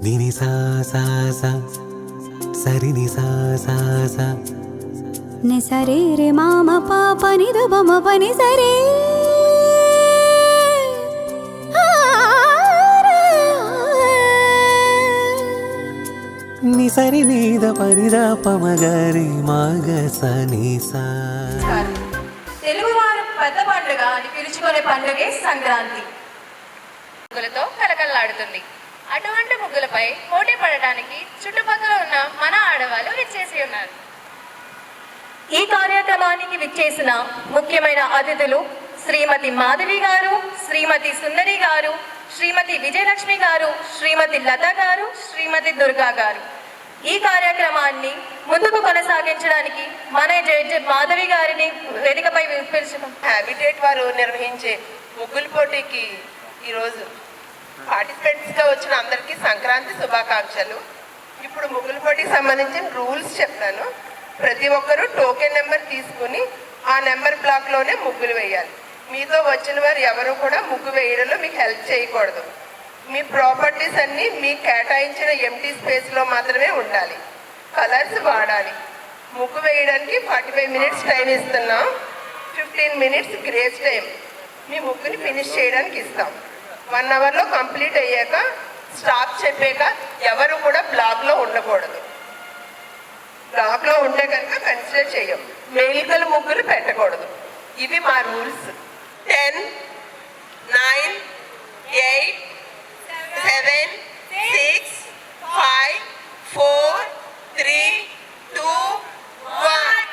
నిని సా సా సా సరి ని సా సా సా ని సరే రే మామ పాప ని ద బమ పని సరే ని సరి ని ద పని ద పమ గరి మగ స ని సా. తెలుగువారు పెద్ద పండుగ అని పిలుచుకునే పండుగే సంక్రాంతి. ముగ్గులతో కలకల్లాడుతుంది. అటువంటి ముగ్గులపై పోటీ పడటానికి చుట్టుపక్కల ఉన్న మన ఆడవాళ్ళు విచ్చేసి ఉన్నారు. ఈ కార్యక్రమానికి విచ్చేసిన ముఖ్యమైన అతిథులు శ్రీమతి మాధవి గారు, శ్రీమతి సుందరి గారు, శ్రీమతి విజయలక్ష్మి గారు, శ్రీమతి లత గారు, శ్రీమతి దుర్గా గారు. ఈ కార్యక్రమాన్ని ముందుకు కొనసాగించడానికి మన జడ్జి మాధవి గారిని వేదికపై పిలుచుకున్నాం. హ్యాబిటేట్ వారు నిర్వహించే ముగ్గుల పోటీకి ఈరోజు పార్టిసిపెంట్స్గా వచ్చిన అందరికీ సంక్రాంతి శుభాకాంక్షలు. ఇప్పుడు ముగ్గుల పోటీకి సంబంధించిన రూల్స్ చెప్తాను. ప్రతి ఒక్కరూ టోకెన్ నెంబర్ తీసుకుని ఆ నెంబర్ బ్లాక్లోనే ముగ్గులు వేయాలి. మీతో వచ్చిన వారు ఎవరు కూడా ముగ్గు వేయడంలో మీకు హెల్ప్ చేయకూడదు. మీ ప్రాపర్టీస్ అన్నీ మీకు కేటాయించిన ఎంటీ స్పేస్లో మాత్రమే ఉండాలి. కలర్స్ వాడాలి. ముగ్గు వేయడానికి 45 మినిట్స్ టైం ఇస్తున్నాం. 15 మినిట్స్ గ్రేస్ టైం మీ ముగ్గుని ఫినిష్ చేయడానికి ఇస్తాం. 1 అవర్లో కంప్లీట్ అయ్యాక స్టాప్ చెప్పాక ఎవరు కూడా బ్లాక్లో ఉండకూడదు. బ్లాక్లో ఉంటే కనుక కన్సిడర్ చేయం. మేలికలు ముగ్గులు పెట్టకూడదు. ఇవి మా రూల్స్. 10, 9, 8, 7, 6, 5, 4, 3, 2, 1.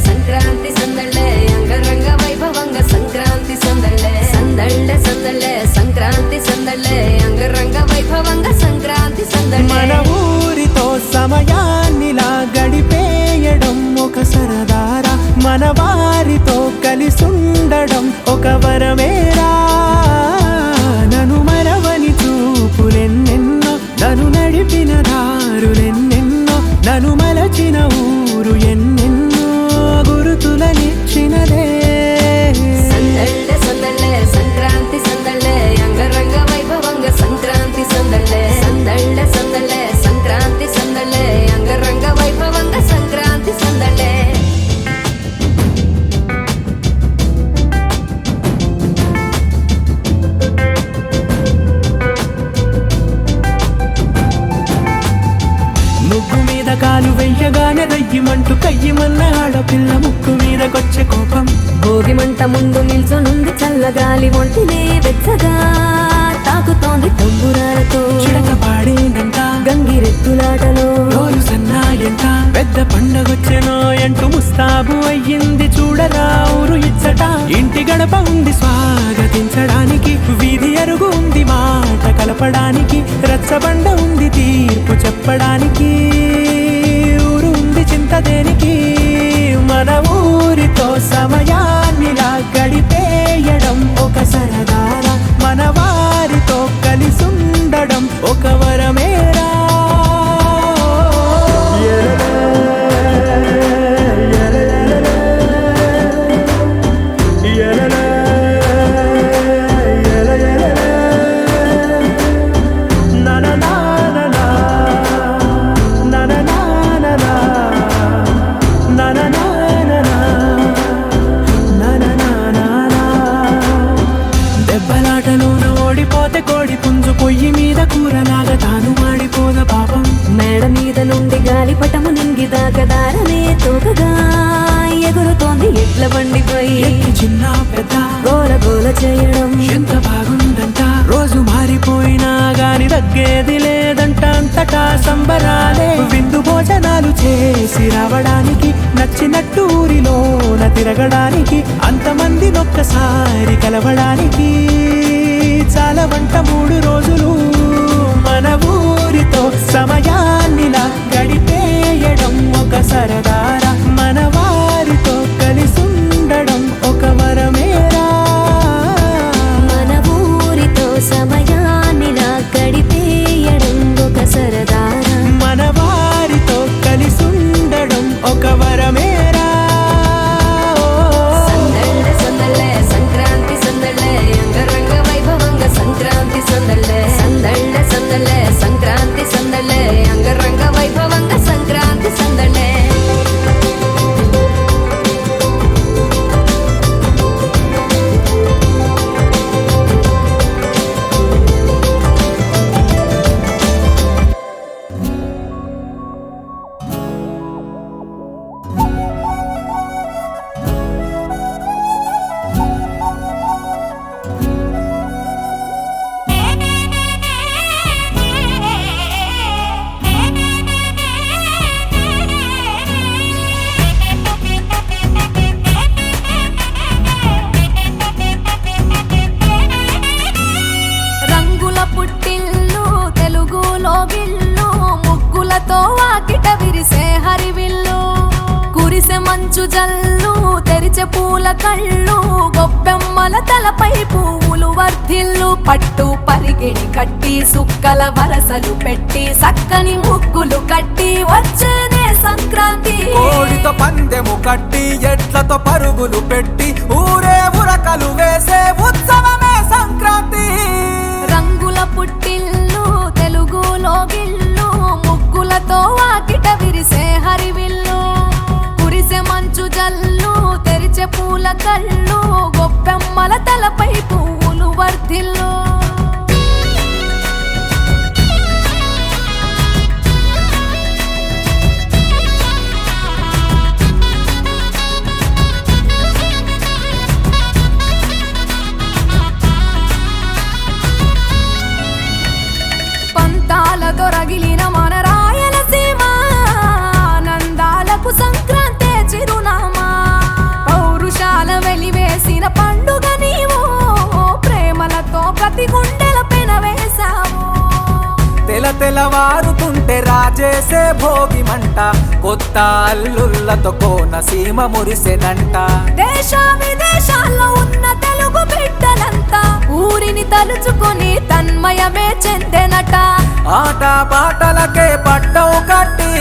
సంక్రాంతి సందళ్ళే అంగరంగ వైభవంగా సంక్రాంతి సందళ్ళే సందళ్ళే సందళ్ళే సంక్రాంతి సందళ్ళే అంగరంగ వైభవంగా సంక్రాంతి సందళ్ళే. మన ఊరితో సమయాన్నిలా గడిపేయడం ఒక సరదారా, మన వారితో కలిసుండడం ఒక వరమేరా. నన్ను మరవని చూపులెన్నెన్నో, నన్ను నడిపిన దారులెన్నెన్నో, నన్ను మలచిన ఊరు ఎన్నెన్నో గురుతులనిచ్చినదే. సందళ్ళే సందళ్ళే సంక్రాంతి సందళ్ళే అంగరంగ వైభవంగా సంక్రాంతి సందళ్ళే సందళ్ళే సందళ్ళే సంక్రాంతి సందళ్ళే అంగరంగ వైభవంగా సంక్రాంతి సందళ్ళే. ముగ్గు మీద కాలు వెయ్యగానే రయ్యమంటూ కయ్యమన్న ఆడపిల్ల ముక్కు మీదకొచ్చే కోపం. భోగి మంట ముందు నిల్చొనుంది చల్లగాలి ఒంటినే వెచ్చగా తాకుతోంది తంబురాలతో చిడక పాడేనంట గంగిరెద్దులాటలో రోజు సన్నాయంట. పెద్ద పండగొచ్చెనో అంటూ ముస్తాబు అయ్యింది చూడరా ఊరు ఇచ్చట. ఇంటి గడప ఉంది స్వాగతించడానికి, వీధి అరుగు ఉంది మాట కలపడానికి, రచ్చబండ ఉంది తీర్పు చెప్పడానికి, ఊరు ఉంది చింత దేనికి. మన ఊరితో సమయాన్నిలా గడిపేయడం ఒక సరదారా, మన వారితో కలిసుండడం ఒక వరమేరా. దెబ్బలాటలోన ఓడిపోతే కోడి పుంజు పొయ్యి మీద కూరలాగా తాను మాడిపోద పాపం. మేడ మీద నుండి గాలిపటము నింగి దాకదారనే తోకగా ఎగురుతోంది ఎడ్ల బండిపై ఎక్కి చిన్న పెద్ద గోల గోల చేయడం ఎంత బాగుందంట. రోజు మారిపోయినా గాని తగ్గేది లేదంట. అంతటా సంబరాలే, విందు భోజనాలు చేసి రావడానికి, నచ్చినట్టు ఊరిలోన తిరగడానికి, అంతమంది ఒక్కసారి కలవడానికి చాలా వంట 3 రోజులు. మన ఊరితో సమయాన్నిలా గడిపేయడం ఒక సరదారా, మన వారితో కలిసుండడం ఒక వరమేరా. మన మంచు జల్లు తెరిచే పూల కళ్ళు గొప్పెమ్మల తలపై పువ్వులు వర్ధిల్లు పట్టు పరిగిణి కట్టి సుక్కల వరసలు పెట్టి సక్కని ముగ్గులు కట్టి వచ్చేదే సంక్రాంతి కోడితో పందెము కట్టి ఎట్లతో పరుగులు పెట్టి ఊరే ఉరకలు వేసే ఉత్సవమే సంక్రాంతి రంగుల పుట్టిల్లు తెలుగులో గిల్లు ముగ్గులతో వాకిట విరిసే హరివిల్లు కురిసే మంచు జల్లు తెరిచే పూల కళ్ళు గొప్పెమ్మల తలపై పువ్వులు వర్ధిల్లు రగిలిన మన రాయలసీమ ఆనందాలకు సంక్రాంతి చిరునామా పౌరుషాల వెలివేసిన పండుగ నీవు ప్రేమలతో ప్రతి గుండెల పెనవేశావు తెలవారుతుంటే రాజేసే భోగి మంట కొత్త అల్లుళ్ళతో కోనసీమ మురిసెనంట దేశ విదేశాల్లో ఉన్న తెలుగు బిడ్డలంతా ఊరిని తలుచుకొని తన్మయమే చెందెనట ఆట పాటలకే పట్టం కట్టి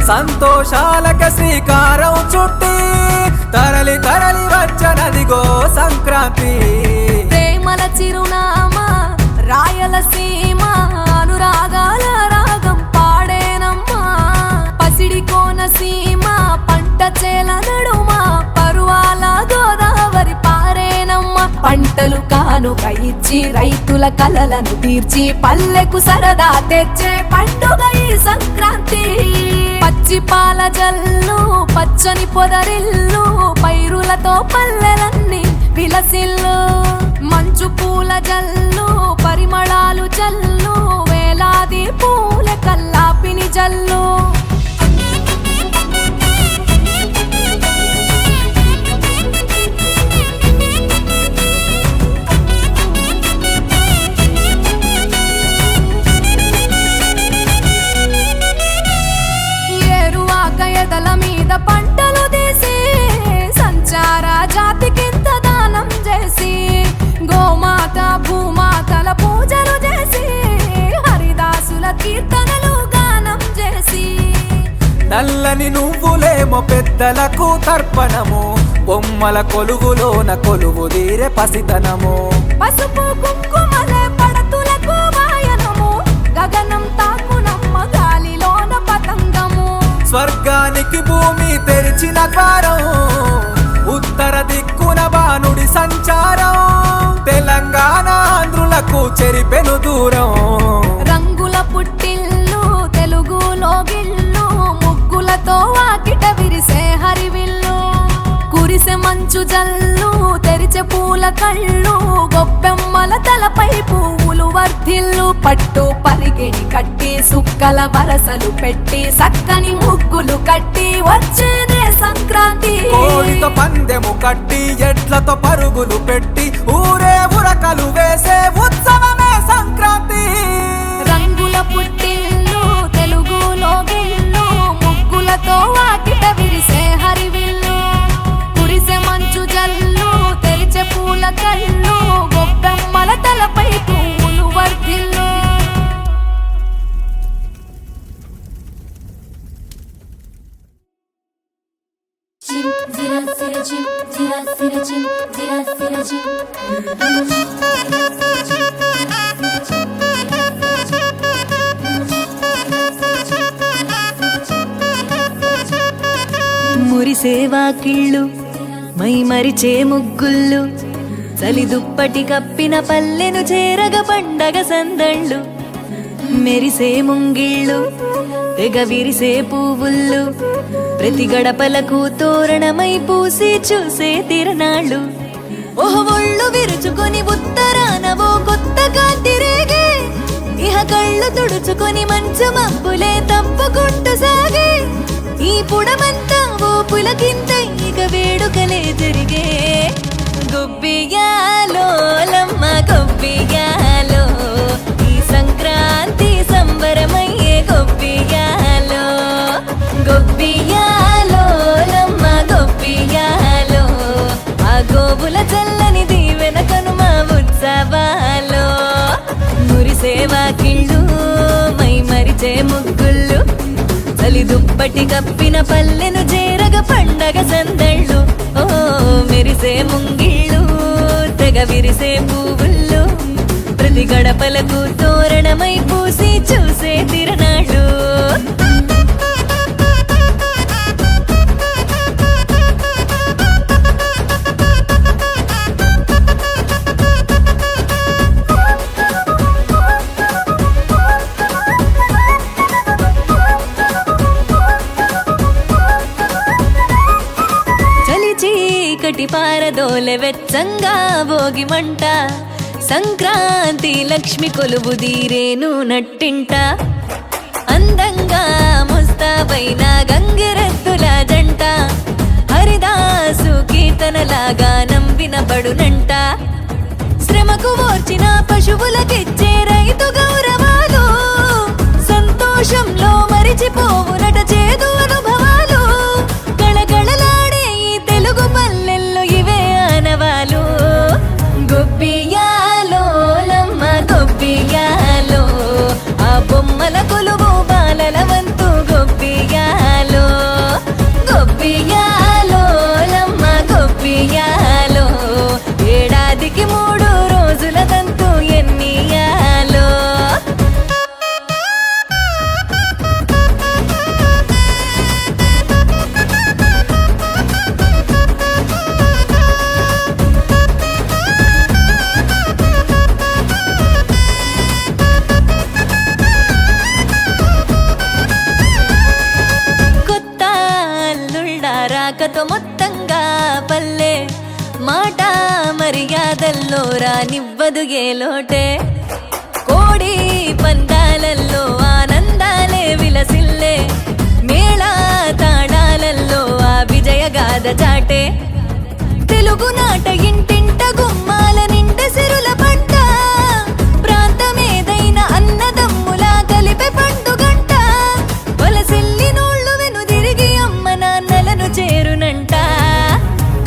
సంతోషాలకే శ్రీకారం చుట్టి తరలి తరలి వచ్చనదిగో సంక్రాంతి ప్రేమల చిరునామా రాయలసీమ అనురాగాల రాగం పాడేనమ్మా పసిడి కోనసీమ పంట చేల నడుమ పరువాల గోదావరి పారేనమ్మ పంటలు కానుక ఇచ్చి రైతుల కలలను తీర్చి పల్లెకు సరదా తెచ్చే పండుగ ఈ సంక్రాంతి పచ్చి పాల జల్లు పచ్చని పొదరిల్లు పైరులతో పల్లెలన్నీ విలసిల్లు మంచు పూల జల్లు పరిమళాలు జల్లు వేలాది పూల కల్లాపిని జల్లు ఎదల మీద పంటలు తీసి సంచార జాతికింత దానం చేసి గోమాత భూమాతల పూజలు చేసి హరిదాసుల కీర్తనలు గానం చేసి నల్లని నువ్వులేమో పెద్దలకు తర్పణము బొమ్మల కొలువులోన కొలువు తీరే పసితనము పసుపు కుంకుమలే పడతులకు వాయనము గగనం తాకునమ్మ గాలిలోన పతంగము స్వర్గానికి భూమి తెరిచిన ద్వారం ఉత్తర దిక్కున బాణుడి సంచారం తెలంగాణ ఆంధ్రులకు చెరిపెను దూరం రంగుల పుట్టిల్లు తెలుగులో గిల్లు ముగ్గులతో వాకిట విరిసే హరివిల్లు కురిసే మంచు జల్లు తెరిచే పూల కళ్ళు గొప్పెమ్మల తలపై పువ్వులు వర్ధిల్లు పట్టు పరిగిణి కట్టి సుక్కల వరసలు పెట్టి సక్కని ముగ్గులు కట్టి వచ్చేదే సంక్రాంతి కోడితో పందెము కట్టి ఎట్లతో పరుగులు పెట్టి ఊరే ఉరకలు వేసే ఉత్సవమే సంక్రాంతి రంగుల పుట్టిల్లు తెలుగులో గిల్లు ముగ్గులతో వాకిట విరిసే హరివిల్లు కురిసే మంచు జల్లు తెరిచే పూల కళ్ళు గొప్పెమ్మల తలపై పువ్వులు వర్ధిల్లు మురిసే వాకిళ్ళు మై మరిచే ముగ్గుళ్ళు చలి దుప్పటి కప్పిన పల్లెను చేరగ పండగ సందళ్ళు మెరిసే ముంగిళ్ళు తెగ విరిసే పువ్వుళ్ళు ప్రతి గడపలకు తోరణమై పూసి చూసే తిరణాళ్ళు ఓహ్ ఒళ్ళు విరుచుకొని ఉత్తరాన ఓ కొత్త కాంతి రేగే ఇహ కళ్ళు తుడుచుకొని మంచు మబ్బులే తప్పుకుంటూ సాగే ఈ పుడమంతా ఓ పులకింత ఇక వేడుకలే జరిగే గొబ్బియాలో లమ్మ గొబ్బియాలో ఈ సంక్రాంతి సంబరమయ్యే గొబ్బియాలో గొబ్బియాలో లమ్మ ముగ్గుళ్ళు చలి దుప్పటి కప్పిన పల్లెను చేరగ పండగ సందళ్ళు ఓ మెరిసే ముంగిళ్ళు తెగ విరిసే పువ్వుళ్ళు ప్రతి గడపలకు తోరణమై పూసి చూసే తిరణాళ్ళు చీకటి పారదోలె వెచ్చంగా భోగి మంట సంక్రాంతి లక్ష్మి కొలువు దీరేను నట్టింట అందంగా ముస్తాబైన గంగిరెద్దుల జంట హరిదాసు కీర్తనలాగా వినబడునంట శ్రమకు ఓర్చిన పశువులకిచ్చే రైతు గౌరవాలు సంతోషంలో మరిచిపోవునట చేదు అనుభవాలు గళగళలాడే ఈ తెలుగు పల్లెల్లో ఇవే ఆనవాలు గొబ్బియాలో లమ్మ గొబ్బియాలో ఆ బొమ్మల కొలువు బాలల వంతు గొబ్బియాలో గొబ్బియాలో లమ్మ గొబ్బియాలో ఏడాదికి 3 రోజుల తంతు ఎన్నియాలో కొత్త అల్లుళ్ళ రాకతో మొత్తంగా పల్లె మాట మర్యాదల్లో రానివ్వదు ఏ లోటే కోడి పందాలల్లో ఆనందాలే విలసిల్లే మేళా తాళాలల్లో ఆ విజయగాథ చాటే తెలుగు నాట ఇంటింట గుమ్మాల నిండ సిరుల పంట ప్రాంతమేదైన అన్నదమ్ములా కలిపే పండుగంట వలసిల్లి నోళ్ళు వెనుదిరిగి అమ్మ నాన్నలను చేరునంట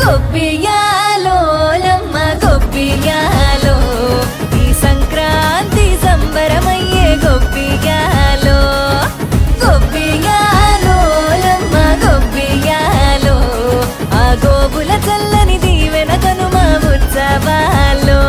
గొబ్బియాలో లమ్మ గొబ్బియాలో ఈ సంక్రాంతి సంబరమయ్యే గొబ్బియాలో గొబ్బియాలో లమ్మ గొబ్బియాలో ఆ గోబుల చల్లని దీవెన కనుమ ఉత్సవాలో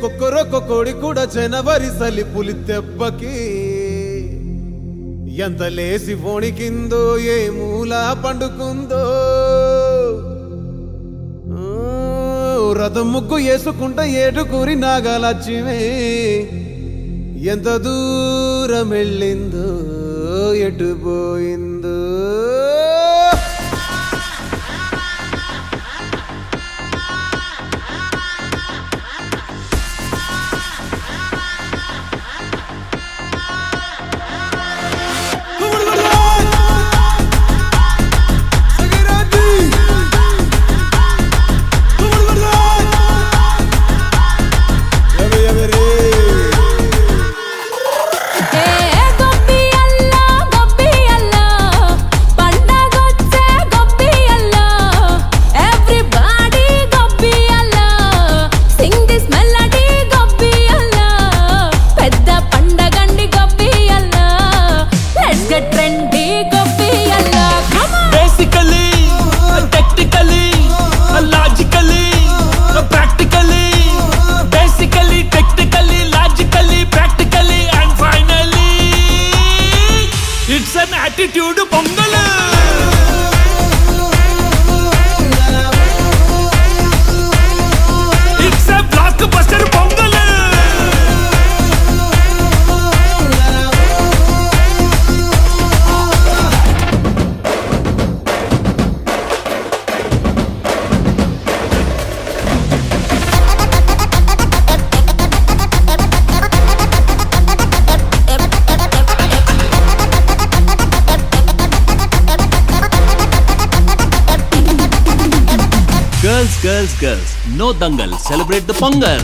కొక్కరొక్క కోడి కూడా జనవరి సలి పులి దెబ్బకి ఎంత లేసి వణికిందో ఏ మూల పండుకుందో రథం ముగ్గు వేసుకుంటా ఏడుకూరి నాగాలచ్చిమే ఎంత దూరం వెళ్ళిందో ఎటు పోయిందో attitude pongal it's a block buster pongal Girls, girls, no dangal. Celebrate the Pongal.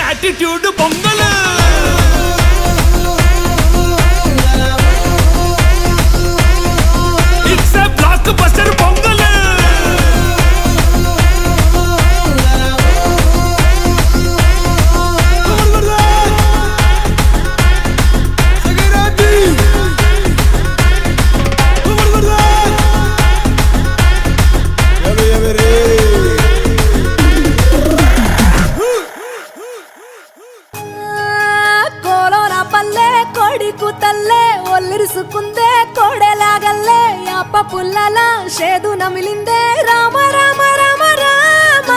Attitude Pongal. It's a blockbuster Pongal. కూతల్లే ఒల్లిరుసుకుందే కోడెలాగల్లే యాప పుల్లల షేదు నమిలిందే రామ రామ రామ రామ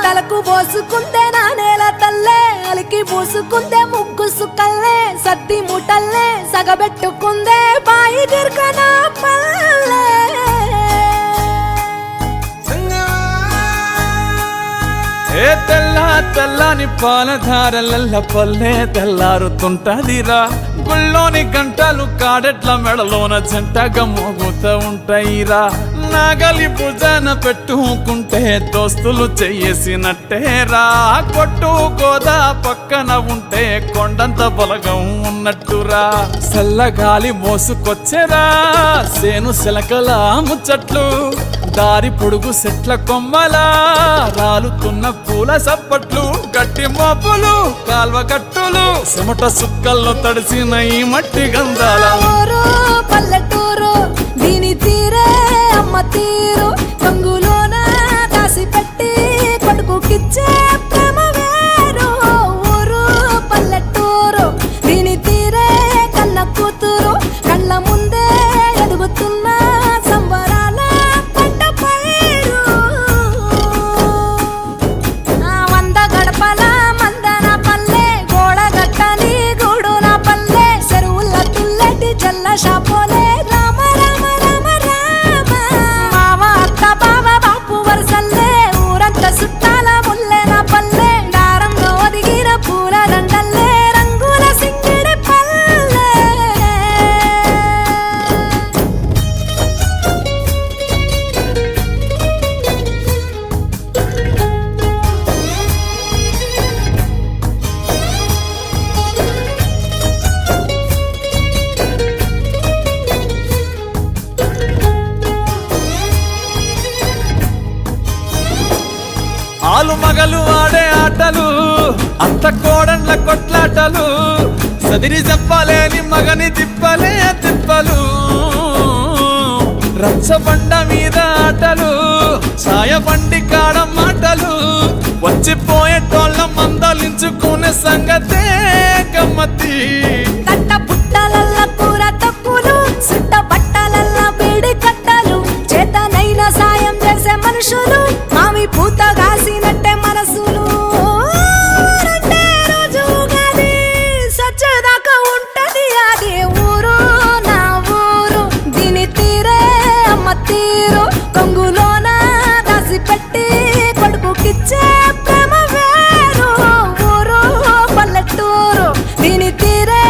తలకు పోసుకుందే నా నేల తల్లే అలికి పూసుకుందే ముగ్గు సుక్కల్లే సద్ది ముటల్లే సగబెట్టుకుందే బాయి దిర్కనా పల్లె ఏ తెల్ల తెల్లని పాలధారలల్ల పల్లె తెల్లారుతుంటదిరా గుళ్ళోని గంటలు కాడెట్ల మెడలోన జంటగా మోగుతూ ఉంటాయిరా నాగలి భుజాన పెట్టుకుంటే దోస్తులు చెయ్యేసినట్టేరా కొట్టు గోదా పక్కన ఉంటే కొండంత బలగం ఉన్నట్టురా చల్లగాలి మోసుకొచ్చెరా సేను శిలకల ముచ్చట్లు దారి పొడుగు సెట్ల కొమ్మలా రాలుతున్న పూల సప్పట్లు గట్టి మోపులు కాల్వ కట్టులు చెమట సుక్కల్లో తడిసిన ఈ మట్టి గంధాల పల్లెటూరు దీని తీరే అమ్మ తీరు కంగులోన దాసి పెట్టి కొడుకుకిచ్చే ప్రేమ వేరు ఊరు పల్లెటూరు దీని తీరే కన్న కూతురు కళ్ళ ముందే ఎదుగుతున్న సంబరాల పంట పైరు వంద గడపల మందన పల్లె గోడ గట్టని గూడున పల్లె చెరువుల తుల్లటి జల్ల షాపోలే రామ రామ రామ రామ మావ అత్త బావ బాపు వరసల్లే ఊరంత సుట్టాల ముల్లెన పల్లె దారంగా ఒదిగిన పూల దండల్లే రంగుల సింగిడి పల్లె ఆలు మగలు ఆడే ఆటలు అంత కోడన్ల కొట్లాటలు సదిరి చెప్పలేని మగని తిప్పలే తిప్పలు రచ్చబండ మీద ఆటలు సాయబండి కాడ మాటలు వచ్చిపోయేటోళ్ళ మందలించుకునే సంగతే గమ్మతి తట్ట పుట్టలల్ల కూర తక్కులు సుట్ట బట్టలల్ల బీడి కట్టలు చేతనైన సాయం చేసే మనుషులు మామి పూత కాసినట్టే మనసులు రెండే రోజు గది సచ్చదాకా ఉంటది అది ఊరు నా ఊరు దీని తీరే అమ్మ తీరు కొంగులోన దాసి పెట్టి కొడుకుకిచ్చే ప్రేమ వేరు ఊరు పల్లెటూరు దీని తీరే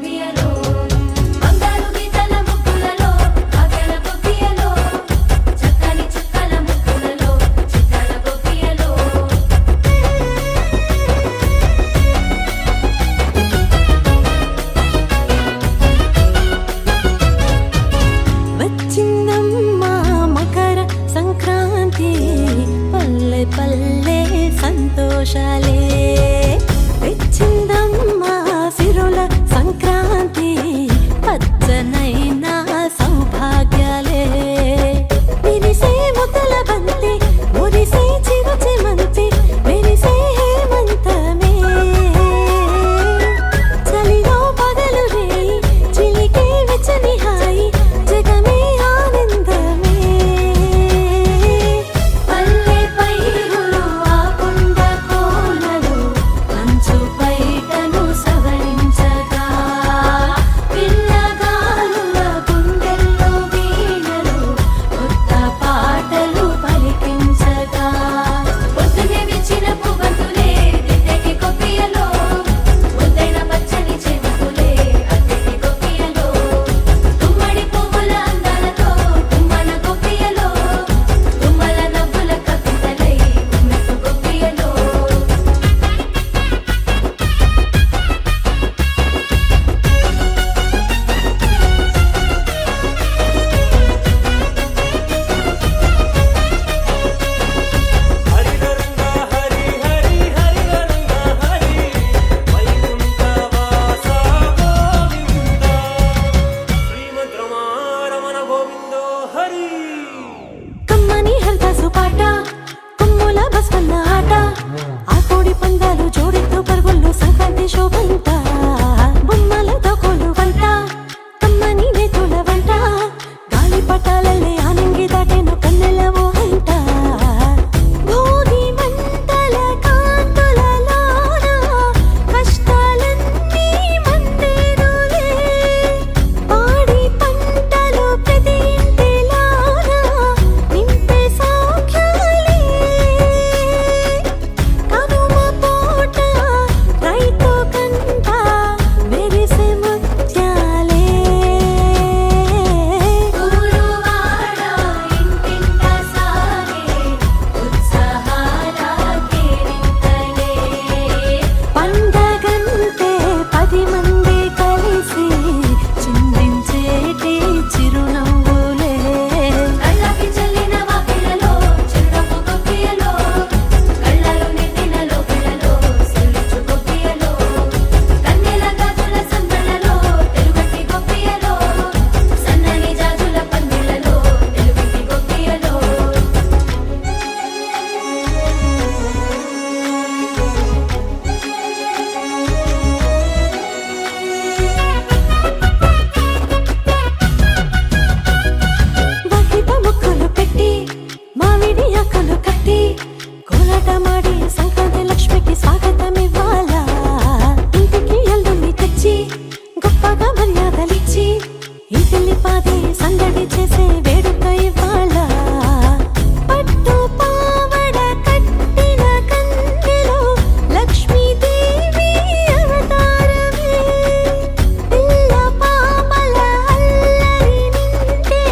గొప్పియలో బంగారు గీతల ముగ్గులలో కాకెల గొప్పియలో చక్కని చుక్కల ముగ్గులలో చిత్తాల గొప్పియలో వచ్చిందమ్మా మకర సంక్రాంతి పల్లె పల్లె సంతోషాలే వచ్చిందమ్మా సిరుల సంక్రాంతి పచ్చనైన సౌభాగ్యాలే విరిసే ముద్దల బంతి మురిసే చిరుచెమంతి మెరిసే హేమంతమే చలిలో పగలు రేయి చిలికే వెచ్చని హాయి జగమే ఆనందమే పల్లె పైరులు ఆ కొండ కోనలు మంచు బయటను సవరించగా పిల్లగాలుల గుండెల్లో వీణలు కొత్త పాటలు పలికించగా పొద్దునే విచ్చిన పువ్వంతులే దిద్దెకి గొప్పియలో ముద్దైన పచ్చని చెవుకులే అద్దెకి గొప్పియలో గుమ్మడి పువ్వుల అందాలతో గుమ్మన గొప్పియలో గుమ్మల నవ్వుల కవితలై గుమ్మెత్తు గొప్పియలో హరిహరంగా హరి హరి హరిహరంగా హరి వైకుంఠవాస గోవింద శ్రీమద్రమారమణ గోవిందో హరి కమ్మని హరిదాసు పాట కొమ్ముల బస్వన్న ఆట ఆ కోడి పందాలు జోడెత్తు పరుగుళ్ళు సంక్రాంతి శోభంత బొమ్మలతో కోలు వంట కమ్మని నేతుల వంట గాలి పటాలల్లే ఆనంగి దాటెను కన్నెల ఓహంట భోగి మంటల కాంతులలోన కష్టాలన్నీ మందేరులే పాడి పంటలు ప్రతి ఇంటిలోన నింపే సౌఖ్యాలే కనుమ పూట రైతు కంట మెరిసే ముత్యాలే ఊరువాడ ఇంటింట సాగే ఉత్సాహాల కేరింతలే పండగంటే 10 మంది కలిసి చిందించేటి చిరునవ్వులే కళ్ళకి చల్లిన వాకిలలో చిరునవ్వు గొప్పియలో కళ్ళలో నిండిన లోకిలలో సిరులిచ్చు గొప్పియలో కన్నెల గాజుల సందళ్ళలో తెలుగట్టి గొప్పియలో సన్నని జాజుల పందిళ్ళలో తెలుగట్టి గొప్పియలో వాకిట ముక్కులు పెట్టి మామిడి ఆకులు కట్టి కోలాట మాడి సంక్రాంతి లక్ష్మికి స్వాగతం ఇవ్వాలా ఇంటికి ఎల్లుండి తెచ్చి గొప్పగా మర్యాదలిచ్చి ఇంటిల్లి పాది సందడి చేసే వేడుక ఇవ్వాలా పట్టు పావడ కట్టిన కన్నెలో లక్ష్మీదేవి అవతారమే పిల్ల పాపల అల్లరి నింటే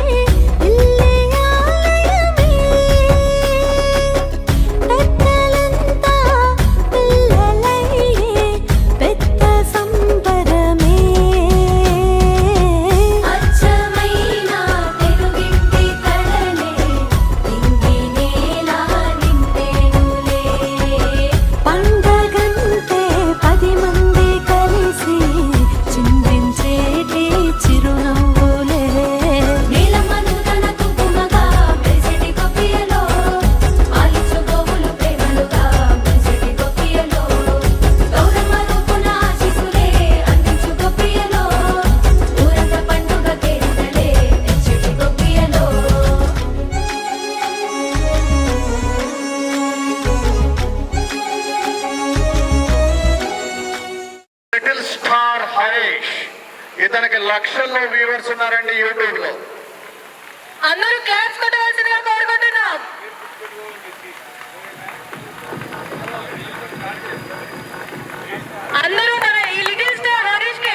ఇల్లే ఆలయమే పెద్దలంతా పిల్లలయ్యే పెద్ద సంబరమే అచ్చమైన తెలుగింటి కళలే నింగి నేల నింపేనులే పండగంటే 10 మంది కలిసి చిందించేటి చిరునవ్వులే నీలమ్మను తన కుంకుమగా మెరిసెటి గొప్పియలో పాలించు గోవులు ప్రేమలుగా మెరిసెటి గొప్పియలో గౌరమ్మ రూపున ఆశీసులే అందించు గొప్పియలో ఊరంత పండుగ కేరింతలే తెచ్చెటి గొప్పియలో లిటిల్ స్టార్ హరీష్ ఇతనికి లక్షల్లో వ్యూవర్స్ ఉన్నారండి యూట్యూబ్ లో. అందరూ క్లాప్స్ కొట్టవలసిందిగా కోరుకుంటున్నాం. అందరూ మన ఈ లిటిల్ స్టార్ హరీష్ కి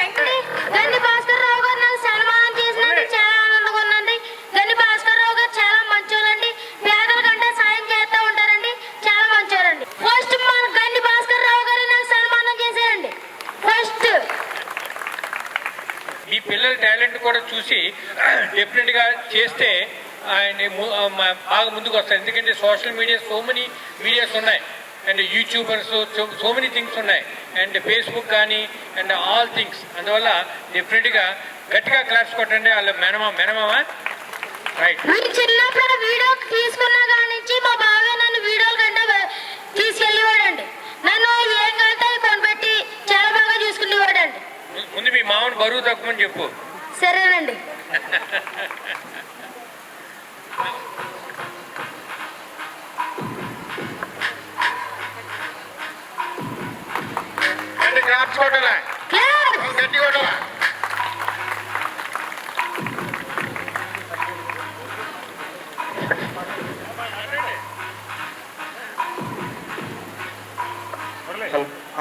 మీ పిల్లల టాలెంట్ కూడా చూసి డెఫినెట్గా చేస్తే ఆయన బాగా ముందుకు వస్తారు. ఎందుకంటే social media so many medias ఉన్నాయి, and youtubers so many things ఉన్నాయి, అండ్ ఫేస్బుక్ కానీ అండ్ ఆల్ థింగ్స్. అందువల్ల డెఫినెట్గా గట్టిగా క్లాప్స్ కొట్టండి. వాళ్ళు మెనమా రైట్. చిన్నప్పుడు వీడియో తీసుకున్న కాడి నుంచి మా బాబాయ్ నన్ను వీడియోలు కంటే తీసుకెళ్ళేవాడండి. నన్ను ఏం కంటే కొనిపెట్టి చాలా బాగా చూసుకునేవాడండి. ముందు మీ మామూలు బరువు తక్కువని చెప్పు. సరేనండి.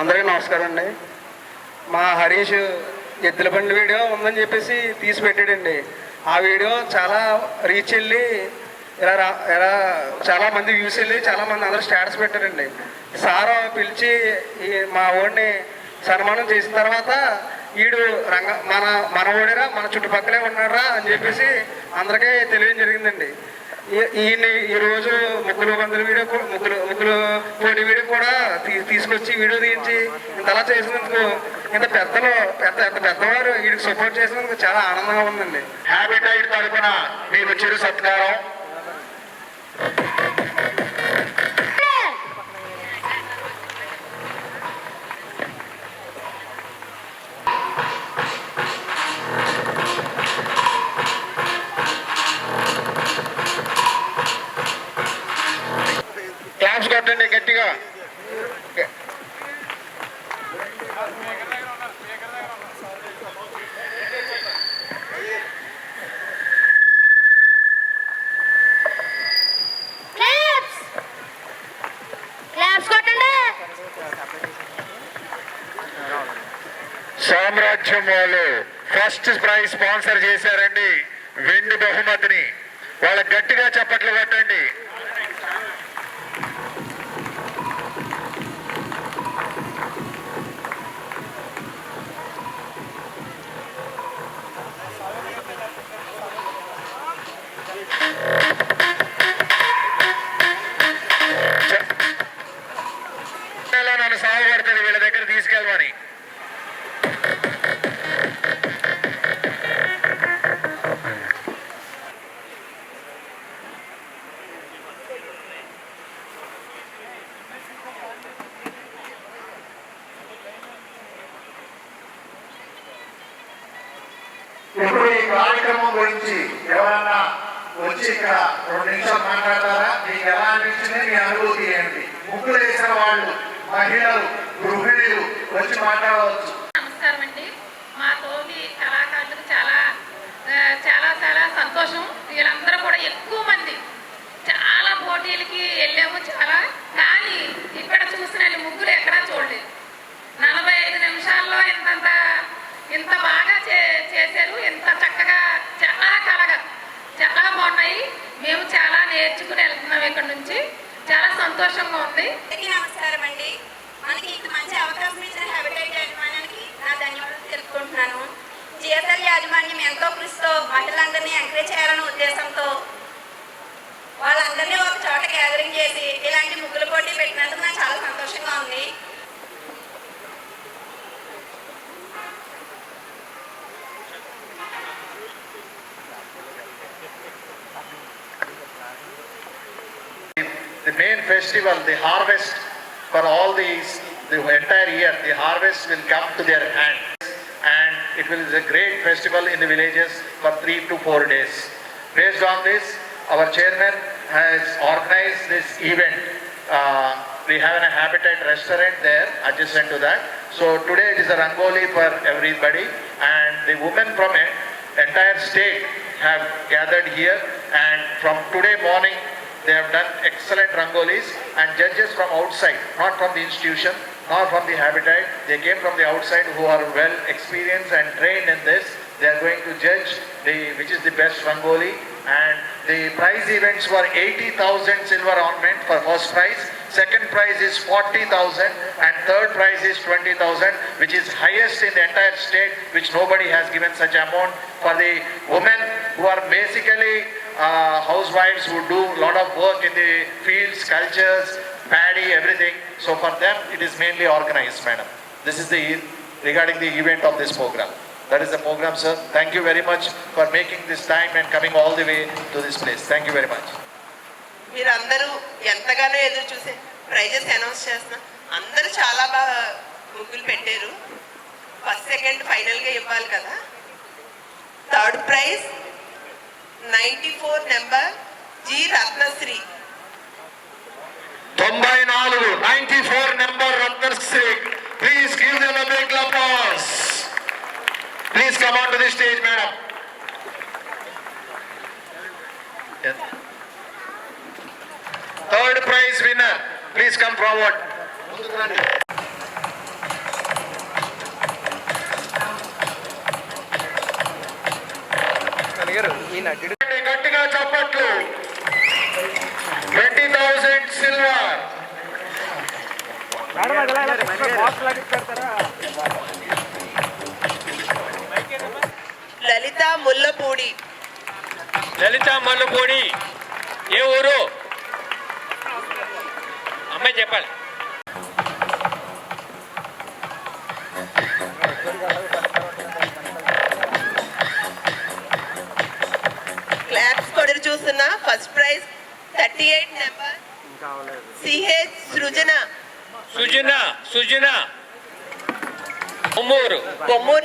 అందరికీ నమస్కారం అండి. మా హరీష్ ఎద్దుల బండి వీడియో ఉందని చెప్పేసి తీసి పెట్టాడండి. ఆ వీడియో చాలా రీచ్ వెళ్ళి ఇలా చాలా మంది వ్యూస్ వెళ్ళి చాలా మంది అందరూ స్టేటస్ పెట్టారండి. సార్ పిలిచి మా ఊడిని సన్మానం చేసిన తర్వాత వీడు మన ఊడిరా మన చుట్టుపక్కలే ఉన్నారా అని చెప్పేసి అందరికీ తెలియడం జరిగిందండి. ఈరోజు ముగ్గులు పోటీ వీడియో కూడా తీసుకొచ్చి వీడియో తీయించి ఇంతలా చేసినందుకు ఇంత పెద్దవారు వీడికి సపోర్ట్ చేసినందుకు చాలా ఆనందంగా ఉందండి. హ్యాబిటైట్ తరఫున మీకు చిరు సత్కారం. క్లాప్స్ కొట్టండి గట్టిగా. సామ్రాజ్యం వాళ్ళు ఫస్ట్ ప్రైజ్ స్పాన్సర్ చేశారండి వెండి బహుమతిని. వాళ్ళకి గట్టిగా చప్పట్లు కొట్టండి. నన్ను సాగుపడుతుంది వీళ్ళ దగ్గర తీసుకెళ్ళమని. ఇప్పుడు ఈ కార్యక్రమం గురించి ఎవరన్నా వచ్చి ఇక్కడ 2 నిమిషాలు మాట్లాడతారా? మీకు ఎలా అనిపించింది, మీ అనుభూతి ఏంటి? ముగ్గులు వేసిన వాళ్ళు, మహిళలు, గృహిణులు వచ్చి మాట్లాడవచ్చు. నమస్కారం అండి. మా తోటి కళాకారులకు చాలా చాలా చాలా సంతోషం. వీళ్ళందరూ కూడా ఎక్కువ మంది చాలా పోటీలకి వెళ్ళాము చాలా, కానీ ఇక్కడ చూసిన ముగ్గులు ఎక్కడా చూడలేదు. 45 నిమిషాల్లో ఇంత బాగా చేశారు, ఇంత చక్కగా చాలా కళగా చాలా బాగున్నాయి. మేము చాలా నేర్చుకుని వెళ్తున్నాం ఇక్కడ నుంచి. చాలా సంతోషంగా ఉంది. నమస్కారం అండి. మనకి ఇంత మంచి అవకాశం ఇచ్చిన హ్యాబిటైట్ యాజమాన్యానికి నా ధన్యవాదాలు తెలుపుకుంటున్నాను. జిఎస్ఎల్ యాజమాన్యం ఎంతో కృషితో మహిళలందరినీ ఎంకరేజ్ చేయాలనే ఉద్దేశంతో వాళ్ళందరినీ ఒక చోట గ్యాదరింగ్ చేసి ఇలాంటి ముగ్గుల పోటీ పెట్టినందుకు నాకు చాలా సంతోషంగా ఉంది. The main festival, the harvest for all the entire year, the harvest will come to their hand, and it will be a great festival in the villages for 3 to 4 days. Based on this, our chairman has organized this event. We have a Habitat restaurant there adjacent to that. So today it is a Rangoli for everybody, and the women from entire state have gathered here, and from today morning they have done excellent rangolis, and judges from outside, not from the institution, nor from the Habitat, they came from the outside who are well experienced and trained in this. They are going to judge which is the best rangoli, and the prize events were 80,000 silver ornament for first prize, second prize is 40,000 and third prize is 20,000, which is highest in the entire state, which nobody has given such amount for the women who are basically housewives who do a lot of work in the fields, cultures, paddy, everything. So for them, it is mainly organized, madam. This is regarding the event of this program. That is the program, sir. Thank you very much for making this time and coming all the way to this place. Thank you very much. మీరందరూ ఎంతగానో ఎదురు చూసే prices announce చేస్తున్నాం. అందరూ చాలా బాగా ముగ్గులు పెట్టారు. ఫస్ట్ సెకండ్ ఫైనల్గా ఇవ్వాలి కదా. Third prize 94 number G Ratnasri. 94 number Ratnasri. Please give them a big applause. Please come on to the stage, madam. Yes. Third prize winner, please come forward. గట్టిగా చప్పట్లు. 20,000 సిల్వర్. లలిత ముల్లపూడి. లలిత ముల్లపూడి ఏ ఊరు అమ్మాయి చెప్పాలి. క్లాప్స్ కొడుకు చూస్తున్నా. ఫస్ట్ ప్రైజ్ 38 నెంబర్ సిహెచ్ సృజన. సుజన కొమ్మూరు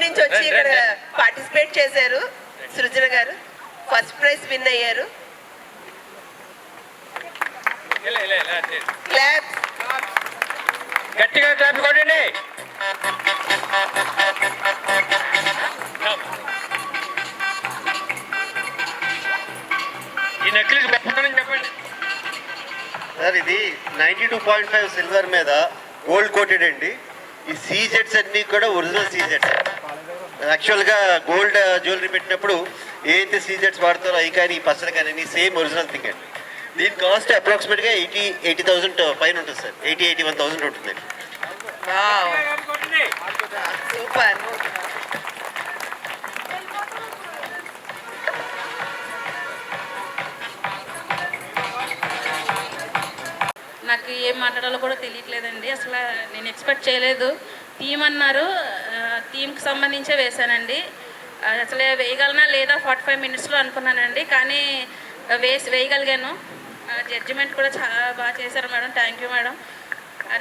నుంచి వచ్చి ఇక్కడ పార్టిసిపేట్ చేశారు. సృజన గారు ఫస్ట్ ప్రైజ్ విన్ అయ్యారు. క్లాప్స్. గట్టిగా క్లాప్ కొట్టండి. ఈ నెక్లెస్ చెప్పండి. సార్ ఇది 92.5 సిల్వర్ మీద గోల్డ్ కోటెడ్ అండి. ఈ సీజెట్స్ అన్నీ కూడా ఒరిజినల్ సీజెట్స్. యాక్చువల్గా గోల్డ్ జ్యువెలరీ పెట్టినప్పుడు ఏదైతే సీజెట్స్ వాడతారో అవి కానీ ఈ పచ్చడి కానీ సేమ్ ఒరిజినల్ థింగ్ అండి. దీని కాస్ట్ అప్రాక్సిమేట్గా 80,000 పైన ఉంటుంది సార్. 81,000 ఉంటుందండి. సూపర్. నాకు ఏం మాట్లాడాలో కూడా తెలియట్లేదండి. అసలు నేను ఎక్స్పెక్ట్ చేయలేదు. థీమ్ అన్నారు, థీమ్కి సంబంధించే వేశానండి. అసలు వేయగలనా లేదా 45 మినిట్స్లో అనుకున్నానండి, కానీ వేయగలిగాను. జడ్జిమెంట్ కూడా చాలా బాగా చేశారు మేడం. Thank you madam.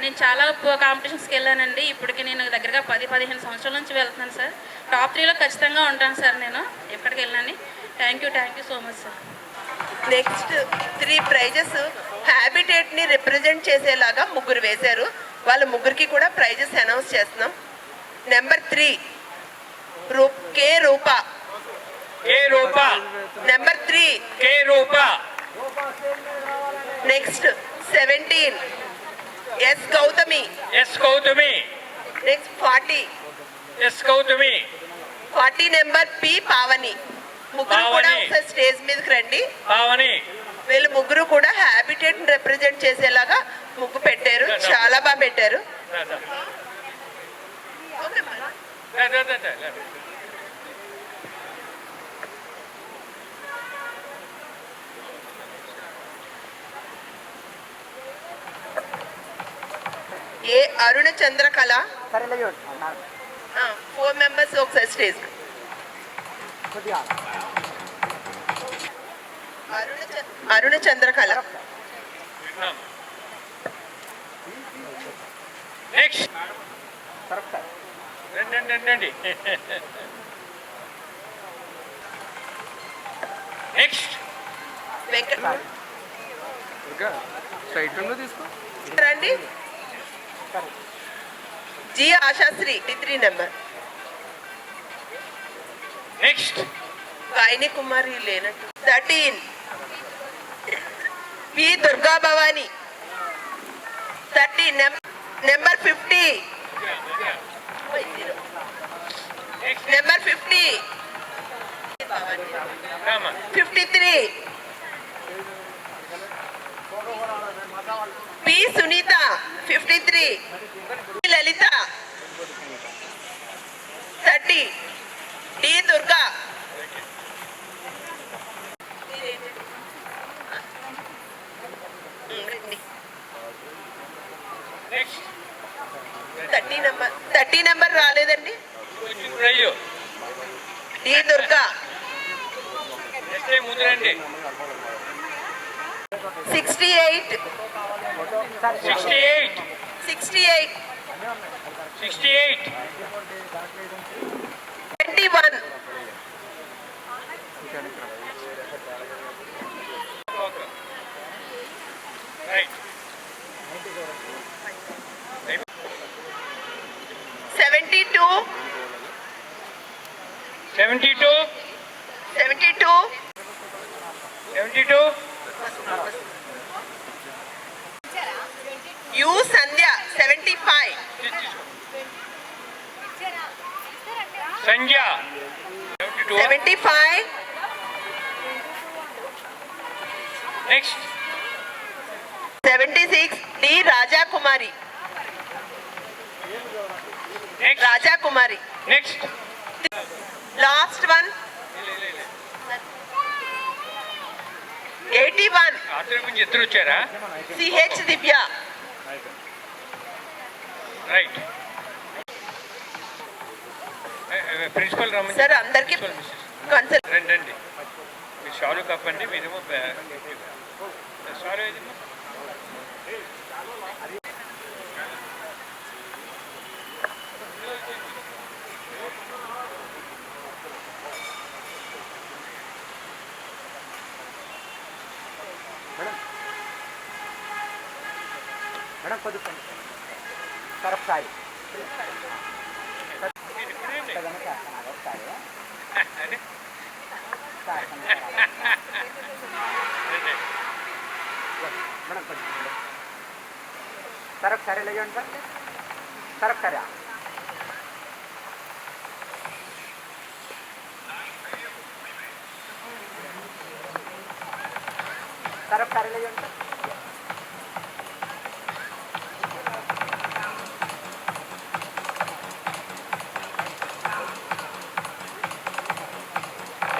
నేను చాలా కాంపిటీషన్స్కి వెళ్ళానండి. ఇప్పటికి నేను దగ్గరగా 10-15 సంవత్సరాల నుంచి వెళ్తున్నాను సార్. టాప్ 3లో ఖచ్చితంగా ఉంటాను సార్ నేను ఎక్కడికి వెళ్ళాను. Thank you so much sir. Next 3 prizes హ్యాబిటేట్ని రిప్రజెంట్ చేసేలాగా ముగ్గురు వేశారు. వాళ్ళ ముగ్గురికి కూడా ప్రైజెస్ అనౌన్స్ చేస్తున్నాం. Number 3 K Rupa. Number 3 K Rupa. Next 17 S Gautami. Next 40 number P Pavani. ముగ్గురు కూడా ఒకసారి స్టేజ్ మీదకి రండి. వీళ్ళు ముగ్గురు కూడా హ్యాబిటేట్ రిప్రజెంట్ చేసేలాగా ముగ్గు పెట్టారు. చాలా బాగా పెట్టారు. ఏ అరుణ చంద్రకళ. 4 మెంబర్స్ ఒకసారి స్టేజ్. అరుణ చంద్రకళ. నెక్స్ట్ రండి. G Ashasri 3 number. Next Gayani Kumari లేనట్టు. 13 P Durga Bhavani. 13 number 50 number 50 53 P Sunitha 53, Lalitha 30, D Durga 30 number రాలేదండి. D Durga 68, 21, 72, U Sandhya 75, Sandhya 75, next 76, D Rajakumari, Rajakumari. Next last one 81, ఆత్ర నుంచి ఇద్దరు వచ్చారా? సిహెచ్ దివ్య. రైట్. ప్రిన్సిపల్ రమ్మని సార్ అందరికి కన్సల్ట్ రండి. మీరు షాలు కప్పండి, మీరేమో షాలు ఏదమ్మా? మేడం కొద్దిగా సరఫ్ సాయి మేడం కొద్దిగా సరఫ్ సారీ లేదండి sir. Shroff sorry Shroff sorry లేదండి సార్.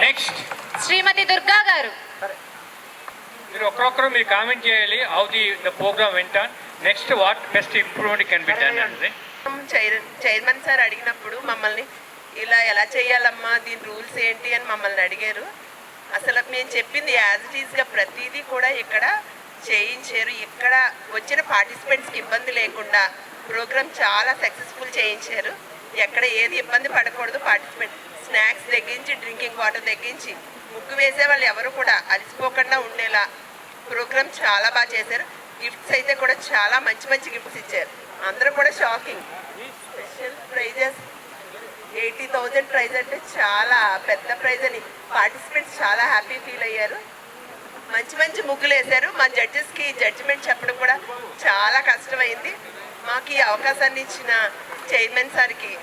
నెక్స్ట్ శ్రీమతి దుర్గా గారు. మీరు ఒక్కొక్కరు మీరు కామెంట్ చేయాలి. హౌ ద ప్రోగ్రామ్ వెంట next what best improvement can be done అంటే. చైర్మన్ సార్ అడిగినప్పుడు మమ్మల్ని ఇలా ఎలా చేయాలమ్మా, దీని రూల్స్ ఏంటి అని మమ్మల్ని అడిగారు. అసలు మేము చెప్పింది యాజ్ ఇట్ ఈస్గా ప్రతిదీ కూడా ఇక్కడ చేయించారు. ఇక్కడ వచ్చిన పార్టిసిపెంట్స్కి ఇబ్బంది లేకుండా ప్రోగ్రామ్ చాలా సక్సెస్ఫుల్ చేయించారు. ఎక్కడ ఏది ఇబ్బంది పడకూడదు. పార్టిసిపెంట్ స్నాక్స్ తగ్గించి, డ్రింకింగ్ వాటర్ తగ్గించి, ముగ్గు వేసే వాళ్ళు ఎవరు కూడా అలసిపోకుండా ఉండేలా ప్రోగ్రామ్ చాలా బాగా చేశారు. గిఫ్ట్స్ అయితే కూడా చాలా మంచి మంచి గిఫ్ట్స్ ఇచ్చారు. అందరూ కూడా షాకింగ్. స్పెషల్ ప్రైజెస్ 80,000 ప్రైజ్ అంటే చాలా పెద్ద ప్రైజ్ అని పార్టిసిపెంట్స్ చాలా హ్యాపీ ఫీల్ అయ్యారు. మంచి మంచి ముగ్గులు వేశారు. మా జడ్జెస్కి జడ్జిమెంట్ చెప్పడం కూడా చాలా కష్టమైంది. మాకు ఈ అవకాశాన్ని ఇచ్చిన చైర్మన్ సార్కి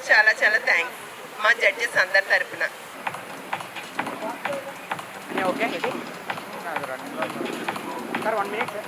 చాలా చాలా థ్యాంక్స్ మా జడ్జెస్ అందరి తరఫున. Okay sir 1 minute sir.